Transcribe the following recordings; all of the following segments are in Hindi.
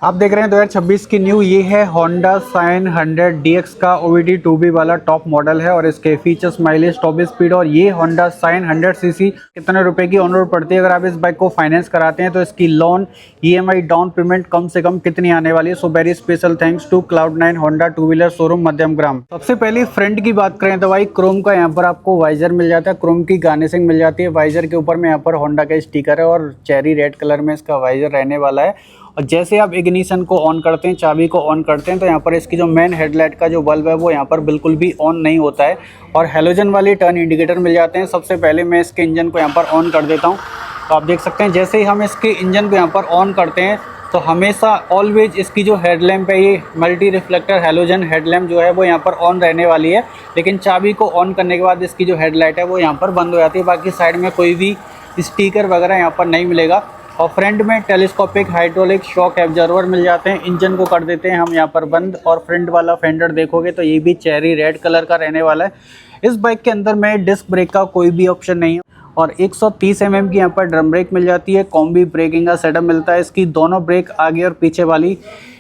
आप देख रहे हैं 2026 की न्यू ये है Honda Sign 100DX का OBD 2B वाला टॉप मॉडल है और इसके फीचर्स, माइलेज, टॉप स्पीड और ये Honda Sign 100cc कितने रुपए की ऑन रोड पड़ती है। अगर आप इस बाइक को फाइनेंस कराते हैं तो इसकी लोन EMI डाउन पेमेंट कम से कम कितनी आने वाली है। So very special thanks to Cloud9 Honda two wheeler showroom Madhyamgram. सबसे पहले फ्रंट की बात करें तो भाई क्रोम का यहाँ पर आपको वाइजर मिल जाता है, क्रोम की गार्निशिंग मिल जाती है। वाइजर के ऊपर में यहाँ पर होंडा का स्टिकर है और चेरी रेड कलर में इसका वाइजर रहने वाला है। और जैसे आप इग्निशन को ऑन करते हैं, चाबी को ऑन करते हैं तो यहाँ पर इसकी जो मेन हेडलाइट का जो बल्ब है वो यहाँ पर बिल्कुल भी ऑन नहीं होता है और हेलोजन वाली टर्न इंडिकेटर मिल जाते हैं। सबसे पहले मैं इसके इंजन को यहाँ पर ऑन कर देता हूँ तो आप देख सकते हैं जैसे ही हम इसके इंजन को यहाँ पर ऑन करते हैं तो हमेशा ऑलवेज इसकी जो हेडलैम्प है ये मल्टी रिफ्लेक्टर हेलोजन हेडलैम्प जो है वो यहाँ पर ऑन रहने वाली है। लेकिन चाबी को ऑन करने के बाद इसकी जो हेडलाइट है वो यहाँ पर बंद हो जाती है। बाकी साइड में कोई भी स्टिकर वगैरह यहाँ पर नहीं मिलेगा। और फ्रंट में टेलीस्कोपिक हाइड्रोलिक शॉक एब्जर्वर मिल जाते हैं। इंजन को कर देते हैं हम यहाँ पर बंद और फ्रंट वाला फेंडर देखोगे तो ये भी चेरी रेड कलर का रहने वाला है। इस बाइक के अंदर में डिस्क ब्रेक का कोई भी ऑप्शन नहीं है और 130 mm की यहाँ पर ड्रम ब्रेक मिल जाती है। कॉम्बी ब्रेकिंग का सेटअप मिलता है। इसकी दोनों ब्रेक आगे और पीछे वाली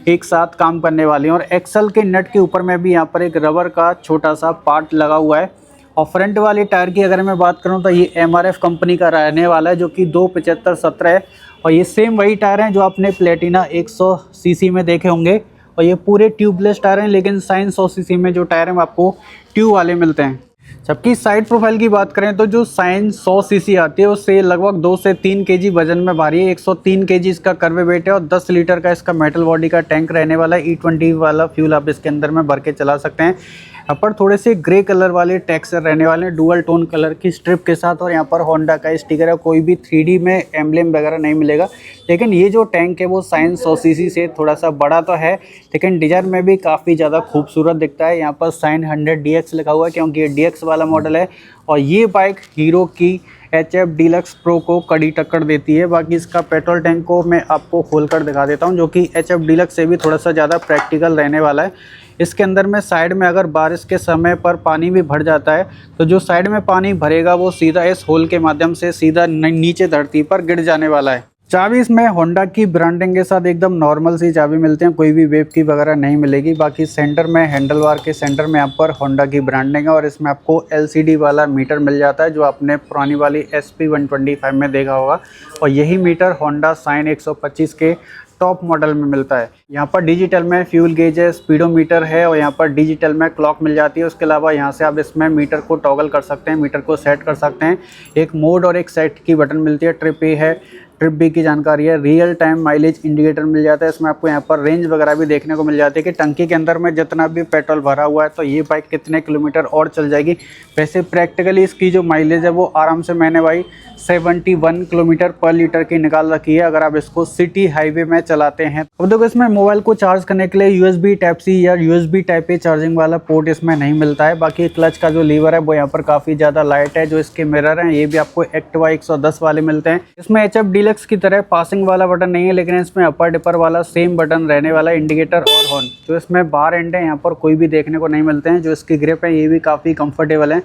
एक साथ काम करने वाली हैं और एक्सल के नट के ऊपर में भी यहाँ पर एक रबर का छोटा सा पार्ट लगा हुआ है। और फ्रंट वाले टायर की अगर मैं बात करूं तो ये MRF कंपनी का रहने वाला है जो कि 275/17 है और ये सेम वही टायर हैं जो आपने प्लेटिना 100cc में देखे होंगे और ये पूरे ट्यूबलेस टायर हैं। लेकिन साइन 100cc में जो टायर हैं आपको ट्यूब वाले मिलते हैं। जबकि साइड प्रोफाइल की बात करें तो जो साइन 100cc आती है उससे लगभग 2 से 3 kg वजन में भारी है। 103 kg इसका कर्वे वेट है और 10 लीटर का इसका मेटल बॉडी का टैंक रहने वाला है। E20 वाला फ्यूल आप इसके अंदर में भर के चला सकते हैं। यहाँ पर थोड़े से ग्रे कलर वाले टेक्सचर रहने वाले हैं डुअल टोन कलर की स्ट्रिप के साथ और यहाँ पर होंडा का स्टिकर है। कोई भी 3D में एम्ब्लेम वगैरह नहीं मिलेगा। लेकिन ये जो टैंक है वो साइन 100cc से थोड़ा सा बड़ा तो है लेकिन डिज़ाइन में भी काफ़ी ज़्यादा खूबसूरत दिखता है। यहाँ पर साइन 100DX लिखा हुआ है क्योंकि ये DX वाला मॉडल है और ये बाइक हीरो की HF डीलक्स प्रो को कड़ी टक्कर देती है। बाकी इसका पेट्रोल टैंक को मैं आपको खोलकर दिखा देता हूँ जो कि HF डीलक्स से भी थोड़ा सा ज़्यादा प्रैक्टिकल रहने वाला है। इसके अंदर में साइड में अगर बारिश के समय पर पानी भी भर जाता है तो जो साइड में पानी भरेगा वो सीधा इस होल के माध्यम से सीधा नीचे धरती पर गिर जाने वाला है। चाबी इसमें होंडा की ब्रांडिंग के साथ एकदम नॉर्मल सी चाबी मिलते हैं, कोई भी वेब की वगैरह नहीं मिलेगी। बाकी सेंटर में हैंडल बार के सेंटर में यहाँ पर होंडा की ब्रांडिंग है और इसमें आपको LCD वाला मीटर मिल जाता है जो आपने पुरानी वाली SP 125 में देखा होगा और यही मीटर होंडा साइन 125 के टॉप मॉडल में मिलता है। यहाँ पर डिजिटल में फ्यूल गेज है, स्पीडोमीटर है और यहाँ पर डिजिटल में क्लॉक मिल जाती है। उसके अलावा यहाँ से आप इसमें मीटर को टॉगल कर सकते हैं, मीटर को सेट कर सकते हैं। एक मोड और एक सेट की बटन मिलती है। ट्रिप A है, ट्रिप B की जानकारी है। रियल टाइम माइलेज इंडिकेटर मिल जाता है। इसमें आपको यहाँ पर रेंज वगैरह भी देखने को मिल जाती है कि टंकी के अंदर में जितना भी पेट्रोल भरा हुआ है तो ये बाइक कितने किलोमीटर और चल जाएगी। वैसे प्रैक्टिकली इसकी जो माइलेज है वो आराम से मैंने भाई 71 किलोमीटर पर लीटर की निकाल रखी है अगर आप इसको सिटी हाईवे में चलाते हैं। अब देखो इसमें मोबाइल को चार्ज करने के लिए USB Type-C या USB Type-A चार्जिंग वाला पोर्ट इसमें नहीं मिलता है। बाकी क्लच का जो लीवर है वो यहाँ पर काफ़ी ज़्यादा लाइट है। जो इसके मिरर हैं ये भी आपको एक्टिवा 110 वाले मिलते हैं। इसमें HF डीलक्स की तरह पासिंग वाला बटन नहीं है लेकिन इसमें अपर डिपर वाला सेम बटन रहने वाला है। इंडिकेटर और हॉर्न जो इसमें बार एंड है यहाँ पर कोई भी देखने को नहीं मिलते हैं। जो इसकी ग्रिप है ये भी काफ़ी कंफर्टेबल है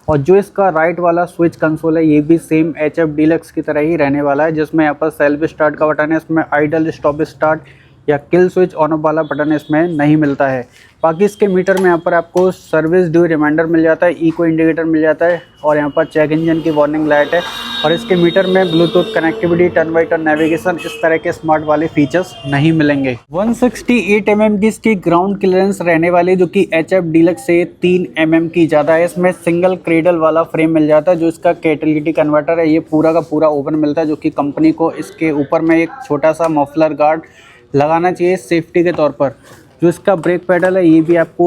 और जो इसका राइट वाला स्विच कंसोल है ये भी सेम HF डीलक्स की तरह ही रहने वाला है जिसमें यहाँ पर सेल्फ स्टार्ट का बटन है। इसमें आइडल स्टॉप स्टार्ट या किल स्विच ऑन ऑफ वाला बटन इसमें नहीं मिलता है। बाकी इसके मीटर में यहाँ पर आपको सर्विस ड्यू रिमाइंडर मिल जाता है, इको इंडिकेटर मिल जाता है और यहाँ पर चेक इंजन की वार्निंग लाइट है और इसके मीटर में Bluetooth connectivity, turn by turn navigation इस तरह के स्मार्ट वाले फीचर्स नहीं मिलेंगे। 168 mm की इसकी ग्राउंड क्लियरेंस रहने वाली जो कि HF डीलक्स से 3 mm की ज़्यादा है। इसमें सिंगल क्रेडल वाला फ्रेम मिल जाता है। जो इसका कैटेलिटी कन्वर्टर है ये पूरा का पूरा ओपन मिलता है जो कि कंपनी को इसके ऊपर में एक छोटा सा मफलर गार्ड लगाना चाहिए सेफ्टी के तौर पर। जो इसका ब्रेक पेडल है ये भी आपको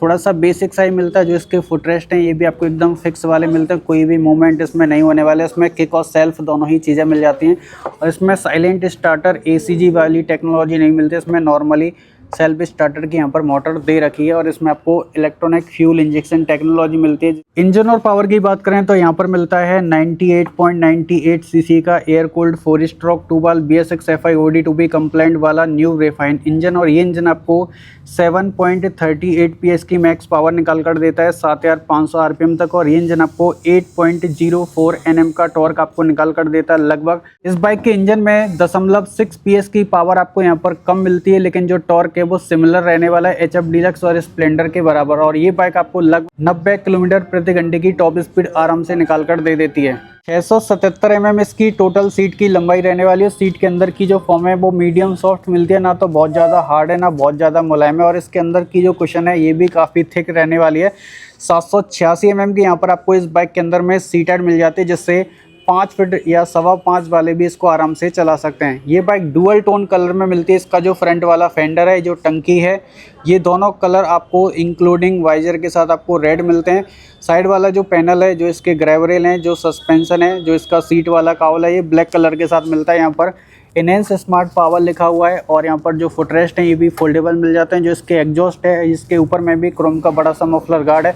थोड़ा सा बेसिक सा ही मिलता है। जो इसके फुटरेस्ट हैं ये भी आपको एकदम फिक्स वाले मिलते हैं, कोई भी मूवमेंट इसमें नहीं होने वाले। इसमें किक और सेल्फ दोनों ही चीज़ें मिल जाती हैं और इसमें साइलेंट स्टार्टर ACG वाली टेक्नोलॉजी नहीं मिलती। इसमें नॉर्मली सेल्फ स्टार्टर की यहाँ पर मोटर दे रखी है और इसमें आपको इलेक्ट्रॉनिक फ्यूल इंजेक्शन टेक्नोलॉजी मिलती है। इंजन और पावर की बात करें तो यहाँ पर मिलता है 98.98 सीसी का एयर कूल्ड 4 स्ट्रोक 2 बाल BS6 FI OD2B कंप्लाइंट वाला न्यू रिफाइंड इंजन, और ये इंजन आपको 7.38 PS की मैक्स पावर निकाल कर देता है 7500 RPM तक, और ये इंजन आपको 8.04 Nm का टॉर्क आपको निकाल कर देता है लगभग। इस बाइक के इंजन में 0.6 PS की पावर आपको यहाँ पर कम मिलती है, लेकिन जो टॉर्क है वो सिमिलर रहने वाला है HF डीलक्स और स्प्लेंडर के बराबर, और ये बाइक आपको लगभग 90 किलोमीटर प्रति घंटे की टॉप स्पीड आराम से निकाल कर दे देती है। 677 mm इसकी टोटल सीट की लंबाई रहने वाली है। सीट के अंदर की जो फॉर्म है वो मीडियम सॉफ्ट मिलती है, ना तो बहुत ज़्यादा हार्ड है ना बहुत ज़्यादा मुलायम है, और इसके अंदर की जो कुशन है ये भी काफ़ी थिक रहने वाली है। 786 mm की यहाँ पर आपको इस बाइक के अंदर में सीट हेड मिल जाती है, जिससे 5 फीट या 5.25 वाले भी इसको आराम से चला सकते हैं। ये बाइक डुअल टोन कलर में मिलती है। इसका जो फ्रंट वाला फेंडर है, जो टंकी है, ये दोनों कलर आपको इंक्लूडिंग वाइजर के साथ आपको रेड मिलते हैं। साइड वाला जो पैनल है, जो इसके ग्रैब रेल हैं, जो सस्पेंशन है, जो इसका सीट वाला कावल है, ये ब्लैक कलर के साथ मिलता है। यहाँ पर इनहेंस स्मार्ट पावर लिखा हुआ है, और यहाँ पर जो फुटरेस्ट है ये भी फोल्डेबल मिल जाते हैं। जो इसके एग्जॉस्ट है, इसके ऊपर में भी क्रोम का बड़ा सा मफलर गार्ड है।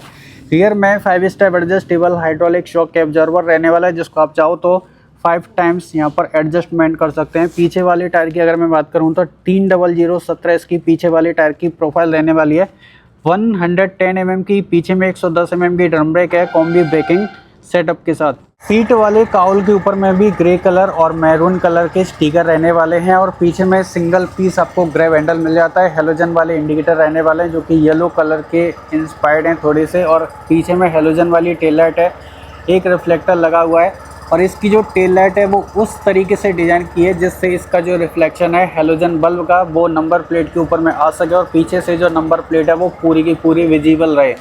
रियर में 5 स्टेप एडजस्टेबल हाइड्रोलिक शॉक के ऑब्जर्वर रहने वाला है, जिसको आप चाहो तो 5 टाइम्स यहाँ पर एडजस्टमेंट कर सकते हैं। पीछे वाले टायर की अगर मैं बात करूँ तो 30017 इसकी पीछे वाले टायर की प्रोफाइल रहने वाली है। 110 mm की पीछे में 110 mm की ड्रम ब्रेक है कॉम्बी ब्रेकिंग सेटअप के साथ। सीट वाले काउल के ऊपर में भी ग्रे कलर और मैरून कलर के स्टिकर रहने वाले हैं, और पीछे में सिंगल पीस आपको ग्रैब हैंडल मिल जाता है। हेलोजन वाले इंडिकेटर रहने वाले हैं, जो कि येलो कलर के इंस्पायर्ड हैं थोड़े से, और पीछे में हेलोजन वाली टेल लाइट है। एक रिफ्लेक्टर लगा हुआ है, और इसकी जो टेल लाइट है वो उस तरीके से डिज़ाइन की है जिससे इसका जो रिफ्लेक्शन है हेलोजन बल्ब का वो नंबर प्लेट के ऊपर में आ सके, और पीछे से जो नंबर प्लेट है वो पूरी की पूरी विजिबल रहे।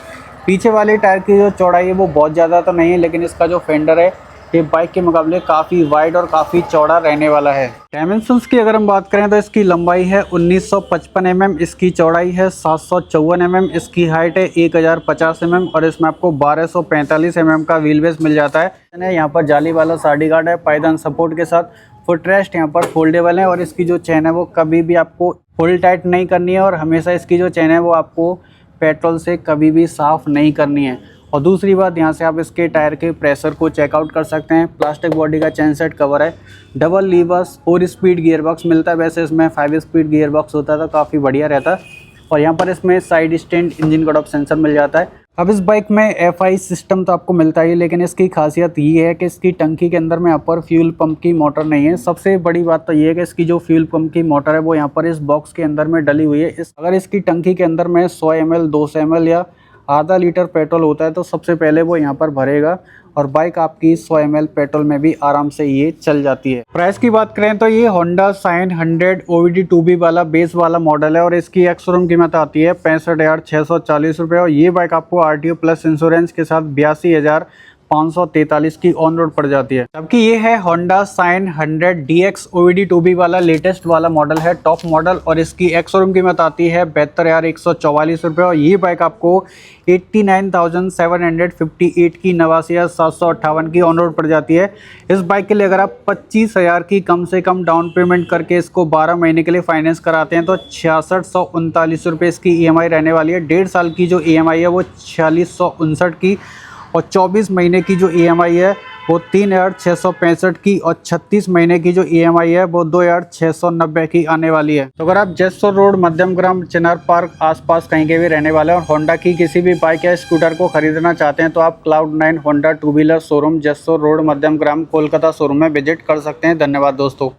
पीछे वाले टायर की जो चौड़ाई है वो बहुत ज़्यादा तो नहीं है, लेकिन इसका जो फेंडर है ये बाइक के मुकाबले काफ़ी वाइड और काफ़ी चौड़ा रहने वाला है। डायमेंशंस की अगर हम बात करें तो इसकी लंबाई है 1955 mm, इसकी चौड़ाई है 754 mm, इसकी हाइट है 1050 mm, और इसमें आपको 1245 mm का व्हील बेस मिल जाता है। यहाँ पर जाली वाला साडी गार्ड है पायदान सपोर्ट के साथ। फुटरेस्ट यहाँ पर फोल्डेबल है, और इसकी जो चेन है वो कभी भी आपको फुल टाइट नहीं करनी है, और हमेशा इसकी जो चेन है वो आपको पेट्रोल से कभी भी साफ़ नहीं करनी है। और दूसरी बात, यहाँ से आप इसके टायर के प्रेशर को चेकआउट कर सकते हैं। प्लास्टिक बॉडी का चेन सेट कवर है, double levers 4 speed gear box मिलता है। वैसे इसमें 5 स्पीड गियर बॉक्स होता है तो काफ़ी बढ़िया रहता है। और यहाँ पर इसमें side stand engine cut off sensor मिल जाता है। अब इस बाइक में FI सिस्टम तो आपको मिलता ही, लेकिन इसकी खासियत ये है कि इसकी टंकी के अंदर में यहाँ पर फ्यूल पंप की मोटर नहीं है। सबसे बड़ी बात तो ये है कि इसकी जो फ्यूल पंप की मोटर है वो यहाँ पर इस बॉक्स के अंदर में डली हुई है। अगर इसकी टंकी के अंदर में 100 ml 200 ml या आधा लीटर पेट्रोल होता है तो सबसे पहले वो यहाँ पर भरेगा, और बाइक आपकी 100 ml पेट्रोल में भी आराम से ये चल जाती है। प्राइस की बात करें तो ये होंडा साइन 100 OBD2B वाला बेस वाला मॉडल है, और इसकी एक्स शोरूम कीमत आती है 65,640 रुपये, और ये बाइक आपको RTO प्लस इंश्योरेंस के साथ 82,543 की ऑन रोड पड़ जाती है। जबकि ये है होंडा साइन 100 DX OBD2B वाला लेटेस्ट वाला मॉडल है, टॉप मॉडल, और इसकी एक्स शोरूम कीमत आती है 72,144 रुपये, और ये बाइक आपको 89,758 की 89,758 की ऑन रोड पड़ जाती है। इस बाइक के लिए अगर आप 25,000 की कम से कम डाउन पेमेंट करके इसको 12 महीने के लिए फाइनेंस कराते हैं तो 6639 रुपये इसकी EMI रहने वाली है। 1.5 साल की जो EMI है वो 4659 की, और 24 महीने की जो EMI है वो 3,665 की, और 36 महीने की जो EMI है वो 2,690 की आने वाली है। तो अगर आप जसोर रोड, मध्यमग्राम, चिनार पार्क आसपास कहीं के भी रहने वाले हैं और होंडा की किसी भी बाइक या स्कूटर को खरीदना चाहते हैं तो आप Cloud9 Honda 2 wheeler showroom Jessore road, Madhyamgram, Kolkata showroom में विजिट कर सकते हैं। धन्यवाद दोस्तों।